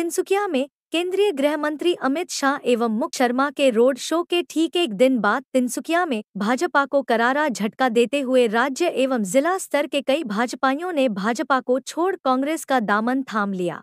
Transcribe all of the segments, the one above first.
तिनसुकिया में केंद्रीय गृह मंत्री अमित शाह एवं मुख्य शर्मा के रोड शो के ठीक एक दिन बाद तिनसुकिया में भाजपा को करारा झटका देते हुए राज्य एवं जिला स्तर के कई भाजपाइयों ने भाजपा को छोड़ कांग्रेस का दामन थाम लिया।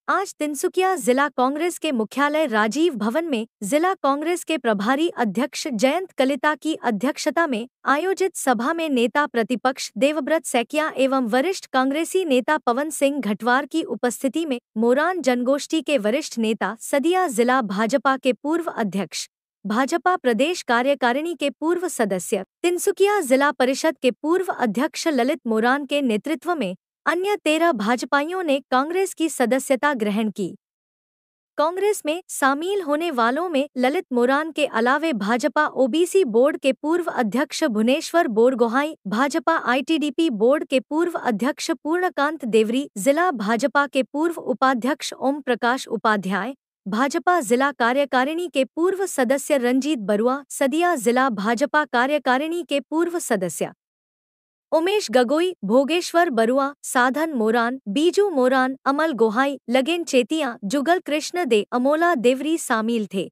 आज तिनसुकिया जिला कांग्रेस के मुख्यालय राजीव भवन में जिला कांग्रेस के प्रभारी अध्यक्ष जयंत कलिता की अध्यक्षता में आयोजित सभा में नेता प्रतिपक्ष देवव्रत सैकिया एवं वरिष्ठ कांग्रेसी नेता पवन सिंह घटवार की उपस्थिति में मोरान जनगोष्ठी के वरिष्ठ नेता सदिया जिला भाजपा के पूर्व अध्यक्ष, भाजपा प्रदेश कार्यकारिणी के पूर्व सदस्य, तिनसुकिया जिला परिषद के पूर्व अध्यक्ष ललित मोरान के नेतृत्व में अन्य 13 भाजपाइयों ने कांग्रेस की सदस्यता ग्रहण की। कांग्रेस में शामिल होने वालों में ललित मोरान के अलावे भाजपा ओबीसी बोर्ड के पूर्व अध्यक्ष भुवनेश्वर बोरगोहाई, भाजपा आईटीडीपी बोर्ड के पूर्व अध्यक्ष पूर्णकांत देवरी, जिला भाजपा के पूर्व उपाध्यक्ष ओम प्रकाश उपाध्याय, भाजपा जिला कार्यकारिणी के पूर्व सदस्य रंजीत बरुआ, सदिया जिला भाजपा कार्यकारिणी के पूर्व सदस्य उमेश गगोई, भोगेश्वर बरुआ, साधन मोरान, बीजू मोरान, अमल गोहाई, लगेन चेतिया, जुगल कृष्ण दे, अमोला देवरी शामिल थे।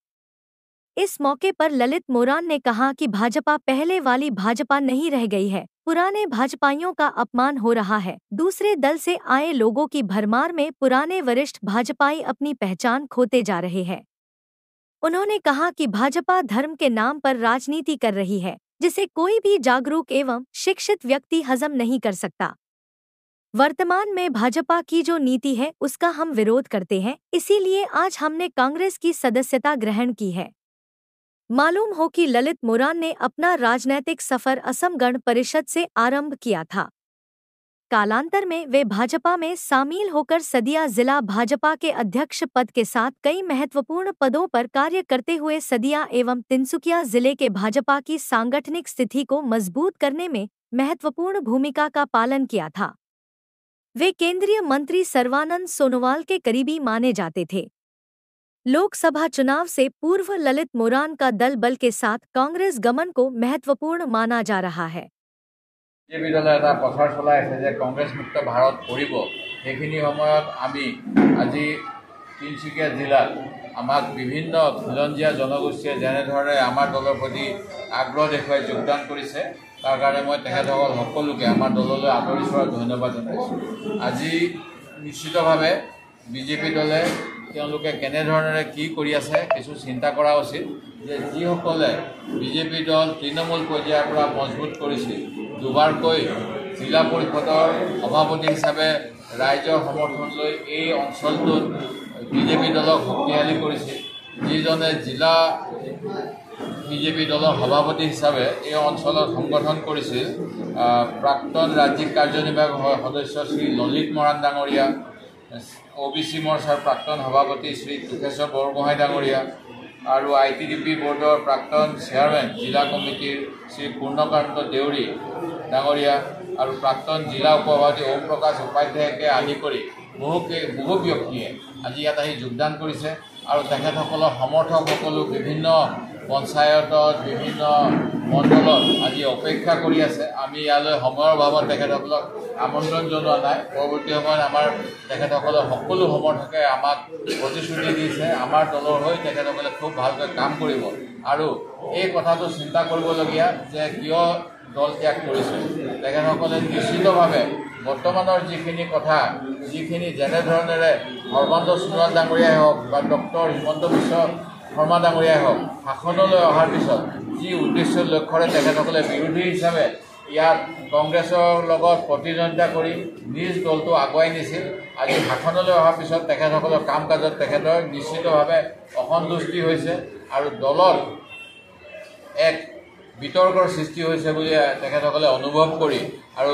इस मौके पर ललित मोरान ने कहा कि भाजपा पहले वाली भाजपा नहीं रह गई है, पुराने भाजपाइयों का अपमान हो रहा है। दूसरे दल से आए लोगों की भरमार में पुराने वरिष्ठ भाजपाई अपनी पहचान खोते जा रहे हैं। उन्होंने कहा कि भाजपा धर्म के नाम पर राजनीति कर रही है, जिसे कोई भी जागरूक एवं शिक्षित व्यक्ति हजम नहीं कर सकता। वर्तमान में भाजपा की जो नीति है उसका हम विरोध करते हैं, इसीलिए आज हमने कांग्रेस की सदस्यता ग्रहण की है। मालूम हो कि ललित मोरान ने अपना राजनैतिक सफर असम गण परिषद से आरंभ किया था। कालांतर में वे भाजपा में शामिल होकर सदिया जिला भाजपा के अध्यक्ष पद के साथ कई महत्वपूर्ण पदों पर कार्य करते हुए सदिया एवं तिनसुकिया जिले के भाजपा की सांगठनिक स्थिति को मजबूत करने में महत्वपूर्ण भूमिका का पालन किया था। वे केंद्रीय मंत्री सर्बानंद सोनोवाल के करीबी माने जाते थे। लोकसभा चुनाव से पूर्व ललित मोरान का दल बल के साथ कांग्रेस गमन को महत्वपूर्ण माना जा रहा है। বিজেপি দলে এটা প্ৰচাৰ চলাই আছে যে কংগ্ৰেছ মুক্ত ভাৰত কৰিব। সেইখিনি সময়ত আমি আজি তিনিচুকীয়া জিলাত আমাক বিভিন্ন খিলঞ্জীয়া জনগোষ্ঠীয়ে যেনেধৰণে আমাৰ দলৰ প্ৰতি আগ্ৰহ দেখুৱাই যোগদান কৰিছে, তাৰ কাৰণে মই তেখেতসকল সকলোকে আমাৰ দললৈ আদৰিছোঁ আৰু ধন্যবাদ জনাইছোঁ। আজি নিশ্চিতভাৱে বিজেপি দলে তেওঁলোকে কেনেধৰণেৰে কি কৰি আছে কিছু চিন্তা কৰা উচিত। যে যিসকলে বিজেপি দল তৃণমূল পৰ্যায়ৰ পৰা মজবুত কৰিছিল, দুবাৰকৈ জিলা পৰিষদৰ সভাপতি হিচাপে ৰাইজৰ সমৰ্থন লৈ এই অঞ্চলটোত বিজেপি দলক শক্তিশালী কৰিছিল, যিজনে জিলা বিজেপি দলৰ সভাপতি হিচাপে এই অঞ্চলত সংগঠন কৰিছিল প্ৰাক্তন ৰাজ্যিক কাৰ্যনিৰ্বাহক সদস্য শ্ৰী ললিত মৰাণ ডাঙৰীয়া, ওবিচি মৰ্চাৰ প্ৰাক্তন সভাপতি শ্ৰী তুষেশ্বৰ বৰগোহাঁই ডাঙৰীয়া আৰু আইটিডিপি বৰ্ডৰ প্ৰাক্তন চেয়াৰমেন জিলা কমিটিৰ শ্ৰী পূৰ্ণকান্ত দেউৰী ডাঙৰীয়া আৰু প্ৰাক্তন জিলা উপসভাপতি ওম প্ৰকাশ উপাধ্যায়কে আদি কৰি বহু ব্যক্তিয়ে আজি ইয়াত আহি যোগদান কৰিছে আৰু তেখেতসকলৰ সমৰ্থকসকলো বিভিন্ন পঞ্চায়তত বিভিন্ন মণ্ডলত আজি অপেক্ষা কৰি আছে। আমি ইয়ালৈ সময়ৰ অভাৱত তেখেতসকলক আমন্ত্ৰণ জনোৱা নাই। পৰৱৰ্তী সময়ত আমাৰ তেখেতসকলৰ সকলো সমৰ্থকে আমাক প্ৰতিশ্ৰুতি দিছে, আমাৰ দলৰ হৈ তেখেতসকলে খুব ভালকৈ কাম কৰিব। আৰু এই কথাটো চিন্তা কৰিবলগীয়া যে কিয় দল ত্যাগ কৰিছে। তেখেতসকলে নিশ্চিতভাৱে বৰ্তমানৰ যিখিনি কথা, যিখিনি যেনেধৰণেৰে সৰ্বানন্দ সোণোৱাল ডাঙৰীয়াই হওক বা ডক্টৰ হিমন্ত বিশ্ব শৰ্মা ডাঙৰীয়াই হওক শাসনলৈ অহাৰ পিছত যি উদ্দেশ্য লক্ষ্যৰে তেখেতসকলে বিৰোধী হিচাপে ইয়াত কংগ্ৰেছৰ লগত প্ৰতিদ্বন্দ্বিতা কৰি নিজ দলটো আগুৱাই নিছিল, আজি শাসনলৈ অহাৰ পিছত তেখেতসকলৰ কাম কাজত তেখেতৰ নিশ্চিতভাৱে অসন্তুষ্টি হৈছে আৰু দলত এক বিতৰ্কৰ সৃষ্টি হৈছে বুলি তেখেতসকলে অনুভৱ কৰি আৰু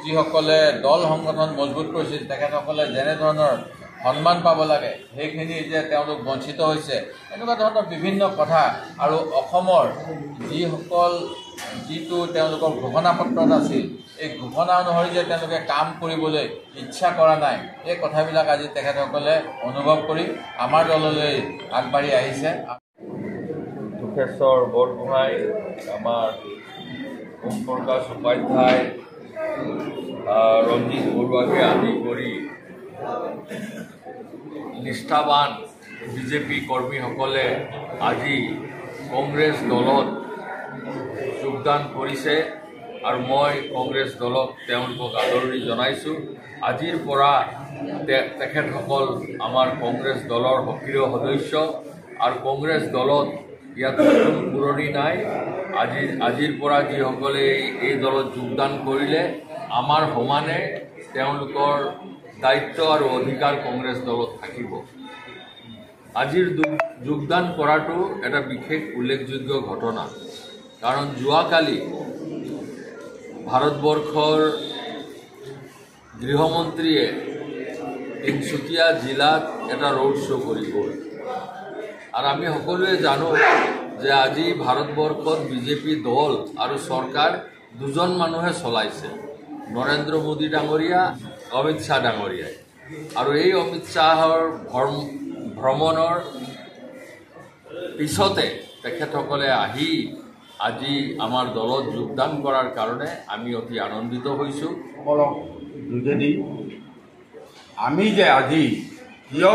যিসকলে দল সংগঠন মজবুত কৰিছিল তেখেতসকলে যেনেধৰণৰ সন্মান পাব লাগে সেইখিনি যে তেওঁলোক বঞ্চিত হৈছে, এনেকুৱা ধৰণৰ বিভিন্ন কথা আৰু অসমৰ যিটো তেওঁলোকৰ ঘোষণাপত্ৰত আছিল এই ঘোষণা অনুসৰি যে তেওঁলোকে কাম কৰিবলৈ ইচ্ছা কৰা নাই, এই কথাবিলাক আজি তেখেতসকলে অনুভৱ কৰি আমাৰ দললৈ আগবাঢ়ি আহিছে। তুষেশ্বৰ বৰগোহাঁই, আমাৰ ওম প্ৰকাশ উপাধ্যায়, ৰঞ্জিত বৰুৱাকে আদি কৰি নিষ্ঠাবান বিজেপি কৰ্মীসকলে আজি কংগ্ৰেছ দলত যোগদান কৰিছে আৰু মই কংগ্ৰেছ দলক তেওঁলোকক আদৰণি জনাইছোঁ। আজিৰ পৰা তেখেতসকল আমাৰ কংগ্ৰেছ দলৰ সক্ৰিয় সদস্য আৰু কংগ্ৰেছ দলত ইয়াত নতুন পুৰণি নাই। আজিৰ পৰা যিসকলে এই দলত যোগদান কৰিলে আমাৰ সমানে তেওঁলোকৰ দায়িত্ব আৰু অধিকাৰ কংগ্ৰেছ দলত থাকিব। আজিৰ যোগদান কৰাটো এটা বিশেষ উল্লেখযোগ্য ঘটনা, কাৰণ যোৱাকালি ভাৰতবৰ্ষৰ গৃহমন্ত্ৰীয়ে তিনিচুকীয়া জিলাত এটা ৰোড শ্ব' কৰি গ'ল। আৰু আমি সকলোৱে জানো যে আজি ভাৰতবৰ্ষত বিজেপি দল আৰু চৰকাৰ দুজন মানুহে চলাইছে, নৰেন্দ্ৰ মোদী ডাঙৰীয়া, অমিত শ্বাহ ডাঙৰীয়াই। আৰু এই অমিত শ্বাহৰ ভ্ৰমণৰ পিছতে তেখেতসকলে আহি আজি আমাৰ দলত যোগদান কৰাৰ কাৰণে আমি অতি আনন্দিত হৈছোঁ। সকলক যোগেদি আমি যে আজি কিয়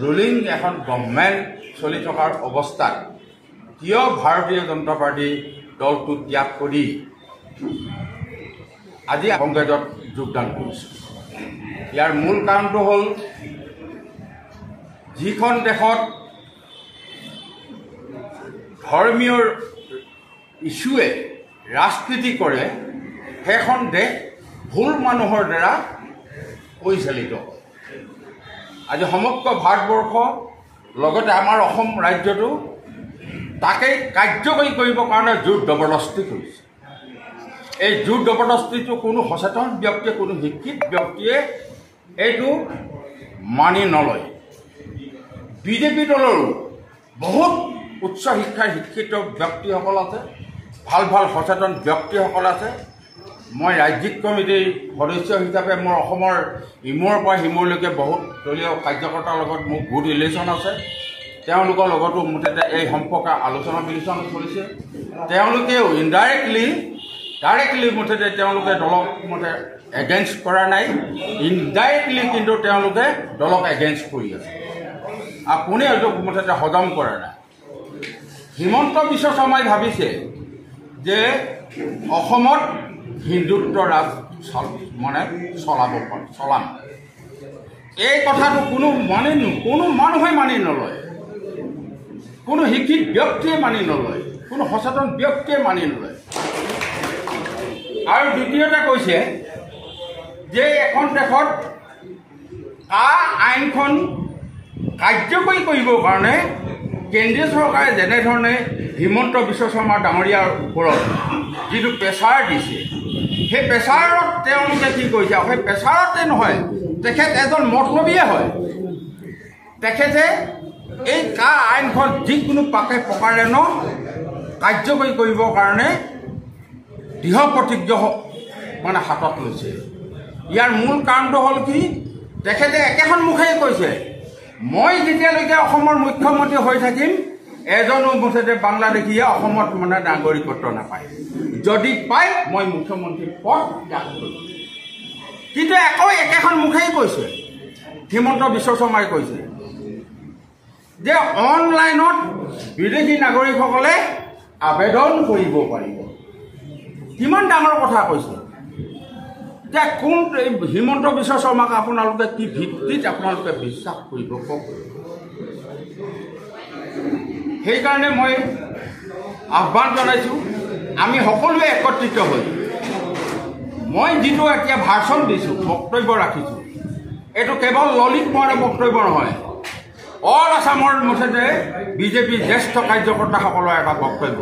ৰুলিং এখন গভৰ্ণমেণ্ট চলি থকাৰ অৱস্থাত কিয় ভাৰতীয় জনতা পাৰ্টি দলটো ত্যাগ কৰি আজি কংগ্ৰেছত যোগদান কৰিছোঁ। ইয়াৰ মূল কাৰণটো হ'ল যিখন দেশত ধৰ্মীয় ইছ্যুৱে ৰাজনীতি কৰে সেইখন দেশ ভুল মানুহৰ দ্বাৰা পৰিচালিত। আজি সমগ্ৰ ভাৰতবৰ্ষ লগতে আমাৰ অসম ৰাজ্যটো তাকেই কাৰ্যকৰী কৰিবৰ কাৰণে জোৰ জবৰদস্তি কৰিছে। এই জোৰ জবৰদস্তিটো কোনো সচেতন ব্যক্তিয়ে, কোনো শিক্ষিত ব্যক্তিয়ে এইটো মানি নলয়। বিজেপি দলৰো বহুত উচ্চ শিক্ষাৰ শিক্ষিত ব্যক্তিসকল আছে, ভাল ভাল সচেতন ব্যক্তিসকল আছে। মই ৰাজ্যিক কমিটিৰ সদস্য হিচাপে মোৰ অসমৰ ইমূৰৰ পৰা সিমূৰলৈকে বহুত দলীয় কাৰ্যকৰ্তাৰ লগত মোৰ গুড ৰিলেশ্যন আছে। তেওঁলোকৰ লগতো মুঠতে এই সম্পৰ্কে আলোচনা বিলোচনা চলিছে। তেওঁলোকেও ডাইৰেক্টলি মুঠতে তেওঁলোকে দলক মুঠতে এগেইনষ্ট কৰা নাই, ইনডাইৰেক্টলি কিন্তু তেওঁলোকে দলক এগেইনষ্ট কৰি আছে। আপুনি এইটো মুঠতে হজম কৰা নাই। হিমন্ত বিশ্ব শৰ্মাই ভাবিছে যে অসমত হিন্দুত্ব ৰাজ চলাম। এই কথাটো কোনো মানুহে মানি নলয়, কোনো শিক্ষিত ব্যক্তিয়ে মানি নলয়, কোনো সচেতন ব্যক্তিয়ে মানি নলয়। আৰু দ্বিতীয়তে কৈছে যে এখন দেশত আইনখন কাৰ্যকৰী কৰিবৰ কাৰণে কেন্দ্ৰীয় চৰকাৰে যেনেধৰণে হিমন্ত বিশ্ব শৰ্মা ডাঙৰীয়াৰ ওপৰত যিটো প্ৰেছাৰ দিছে, সেই প্ৰেছাৰত তেওঁলোকে কি কৰিছে, সেই প্ৰেছাৰতে নহয়, তেখেত এজন মতলবীয়ে হয়। তেখেতে এই আইনখন যিকোনো প্ৰকাৰে কাৰ্যকৰী কৰিবৰ কাৰণে দৃঢ় প্ৰতিজ্ঞ হাতত লৈছে। ইয়াৰ মূল কাৰণটো হ'ল কি, তেখেতে একেখন মুখেই কৈছে, মই যেতিয়ালৈকে অসমৰ মুখ্যমন্ত্ৰী হৈ থাকিম এজনো মুঠতে বাংলাদেশীয়ে অসমত নাগৰিকত্ব নাপায়, যদি পায় মই মুখ্যমন্ত্ৰী পদ ত্যাগ কৰিম। কিন্তু আকৌ একেখন মুখেই কৈছে, হিমন্ত বিশ্ব শৰ্মাই কৈছে যে অনলাইনত বিদেশী নাগৰিকসকলে আবেদন কৰিব পাৰিব। কিমান ডাঙৰ কথা কৈছে। যে কোন হিমন্ত বিশ্ব শৰ্মাক আপোনালোকে কি ভিত্তিত আপোনালোকে বিশ্বাস কৰিব কওক। সেইকাৰণে মই আহ্বান জনাইছোঁ, আমি সকলোৱে একত্ৰিত হৈ মই যিটো এতিয়া ভাষণ দিছোঁ, বক্তব্য ৰাখিছোঁ, এইটো কেৱল ললিত মোহনৰ বক্তব্য নহয়, অল আছামৰ মুঠতে বিজেপিৰ জ্যেষ্ঠ কাৰ্যকৰ্তাসকলৰ এটা বক্তব্য।